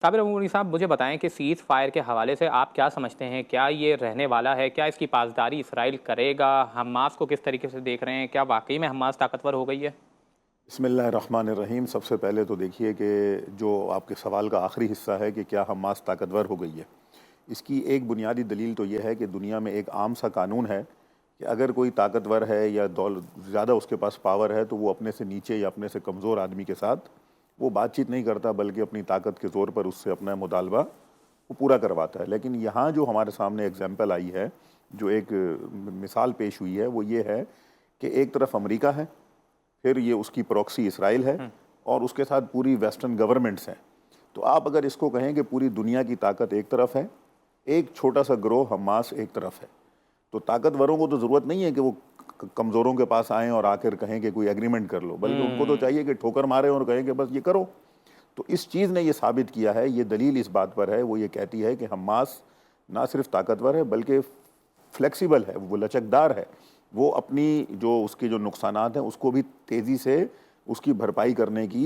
साबिर अमूनी साहब, मुझे बताएं कि सीज़ फायर के हवाले से आप क्या समझते हैं? क्या ये रहने वाला है? क्या इसकी पासदारी इसराइल करेगा? हमास को किस तरीके से देख रहे हैं? क्या वाकई में हमास ताकतवर हो गई है? बिस्मिल्लाहिर्रहमानिर्रहीम। सबसे पहले तो देखिए कि जो आपके सवाल का आखिरी हिस्सा है कि क्या हमास ताकतवर हो गई है, इसकी एक बुनियादी दलील तो ये है कि दुनिया में एक आम सा कानून है कि अगर कोई ताकतवर है या ज़्यादा उसके पास पावर है तो वो अपने से नीचे या अपने से कमज़ोर आदमी के साथ वो बातचीत नहीं करता, बल्कि अपनी ताकत के ज़ोर पर उससे अपना मुतालबा वो पूरा करवाता है। लेकिन यहाँ जो हमारे सामने एग्जाम्पल आई है, जो एक मिसाल पेश हुई है, वो ये है कि एक तरफ अमेरिका है, फिर ये उसकी प्रॉक्सी इसराइल है, और उसके साथ पूरी वेस्टर्न गवर्नमेंट्स हैं। तो आप अगर इसको कहें कि पूरी दुनिया की ताकत एक तरफ है, एक छोटा सा ग्रोह हमास एक तरफ है, तो ताकतवरों को तो ज़रूरत नहीं है कि वो कमज़ोरों के पास आएँ और आकर कहें कि कोई एग्रीमेंट कर लो, बल्कि उनको तो चाहिए कि ठोकर मारें और कहें कि बस ये करो। तो इस चीज़ ने ये साबित किया है, ये दलील इस बात पर है, वो ये कहती है कि हमास ना सिर्फ ताकतवर है बल्कि फ्लेक्सिबल है, वो लचकदार है। वो अपनी जो उसके जो नुकसानात हैं उसको भी तेज़ी से उसकी भरपाई करने की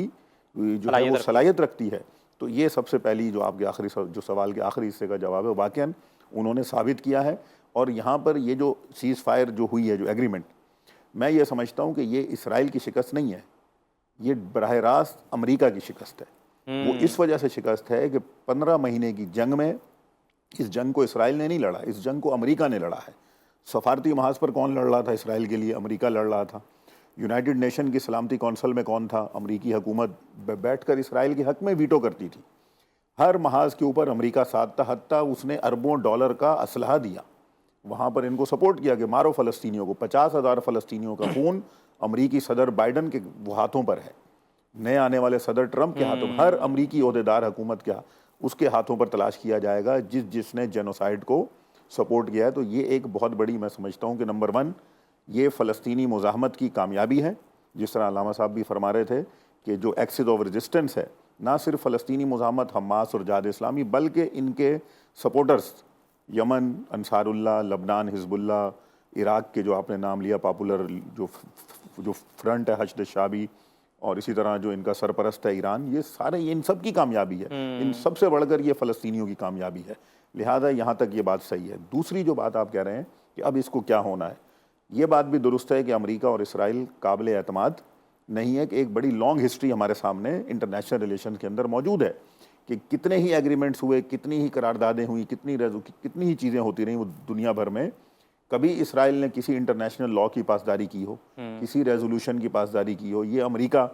जो है वो सलाहियत रखती है। तो ये सबसे पहली जो आपके आखिरी जो सवाल के आखिरी हिस्से का जवाब है, वाक़ई उन्होंने साबित किया है। और यहाँ पर ये जो सीज़ फायर जो हुई है, जो एग्रीमेंट, मैं ये समझता हूँ कि ये इसराइल की शिकस्त नहीं है, ये बराह रास्त अमेरिका की शिकस्त है। वो इस वजह से शिकस्त है कि 15 महीने की जंग में इस जंग को इसराइल ने नहीं लड़ा, इस जंग को अमेरिका ने लड़ा है। सफारती महाज पर कौन लड़ रहा था इसराइल के लिए? अमेरिका लड़ रहा था। यूनाइटेड नेशन की सलामती कौंसल में कौन था? अमेरिकी हुकूमत बैठकर इसराइल के हक में वीटो करती थी। हर महाज के ऊपर अमेरिका साथ था, हत्ता उसने अरबों डॉलर का असलहा दिया, वहाँ पर इनको सपोर्ट किया कि मारो फ़लस्तीनियों को। 50,000 फ़लस्तीनियों का खून अमरीकी सदर बाइडन के वो हाथों पर है, नए आने वाले सदर ट्रंप के हाथों, हर अमरीकी ओहदेदार हुकूमत का उसके हाथों पर तलाश किया जाएगा जिसने जेनोसाइड को सपोर्ट किया है। तो ये एक बहुत बड़ी, मैं समझता हूँ कि नंबर 1 ये फ़लस्तीनी मुज़ाहमत की कामयाबी है। जिस तरह अल्लामा साहब भी फरमा रहे थे कि जो एक्सिस ऑफ रेजिस्टेंस है, ना सिर्फ फ़लस्तीनी मुज़ाहमत हमास और जहाद इस्लामी, बल्कि इनके सपोर्टर्स यमन, अंसारुल्लाह, लबनान, हिजबुल्लाह, इराक़ के जो आपने नाम लिया पॉपुलर जो फ्रंट है हशद शाबी, और इसी तरह जो इनका सरपरस्त है ईरान, ये सारे इन सब की कामयाबी है। इन सब से बढ़कर ये फ़लस्तीनियों की कामयाबी है। लिहाजा यहाँ तक ये बात सही है। दूसरी जो बात आप कह रहे हैं कि अब इसको क्या होना है, ये बात भी दुरुस्त है कि अमेरिका और इसराइल काबिल एतमाद नहीं है। कि एक बड़ी लॉन्ग हिस्ट्री हमारे सामने इंटरनेशनल रिलेशन के अंदर मौजूद है कि कितने ही एग्रीमेंट्स हुए, कितनी ही करारदादें हुई, कितनी ही चीज़ें होती रहीं वो दुनिया भर में। कभी इसराइल ने किसी इंटरनेशनल लॉ की पासदारी की हो, किसी रेजोल्यूशन की पासदारी की हो? ये अमेरिका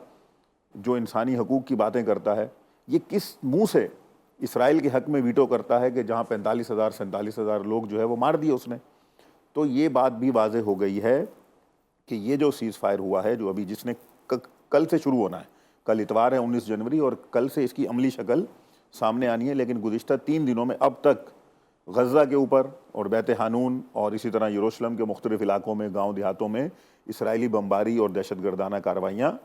जो इंसानी हकूक़ की बातें करता है, ये किस मुंह से इसराइल के हक़ में वीटो करता है कि जहाँ 45,000-47,000 लोग जो है वो मार दिए उसने? तो ये बात भी वाज़ेह हो गई है कि ये जो सीज़ फायर हुआ है, जो अभी जिसने कल से शुरू होना है, कल इतवार है 19 जनवरी, और कल से इसकी अमली शक्ल सामने आनी है। लेकिन गुज़िश्ता 3 दिनों में अब तक गज़ा के ऊपर और बैत हानून और इसी तरह यरूशलेम के मुख्तलिफ़ इलाकों में, गाँव देहातों में इसराइली बमबारी और दहशतगर्दाना कार्रवाइयाँ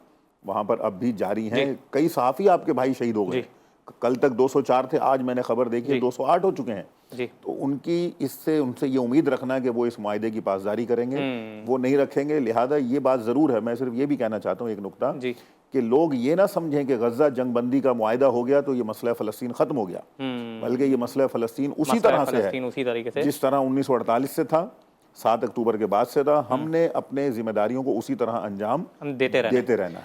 वहाँ पर अब भी जारी हैं। कई सहाफ़ी आपके भाई शहीद हो गए। कल तक 204 थे, आज मैंने खबर देखी है 208 हो चुके हैं। तो उनसे ये उम्मीद रखना कि वो इस मुआहदे की पासदारी करेंगे, वो नहीं रखेंगे। लिहाजा ये बात ज़रूर है, मैं सिर्फ ये भी कहना चाहता हूँ एक नुक्ता, कि लोग ये ना समझें कि गज़ा जंगबंदी का मुआहदा हो गया तो ये मसला फ़लस्तीन ख़त्म हो गया, बल्कि ये मसला फ़लस्तीन उसी तरह से है जिस तरह 1948 से था, 7 अक्टूबर के बाद से था। हमने अपने जिम्मेदारियों को उसी तरह अंजाम देते रहना है।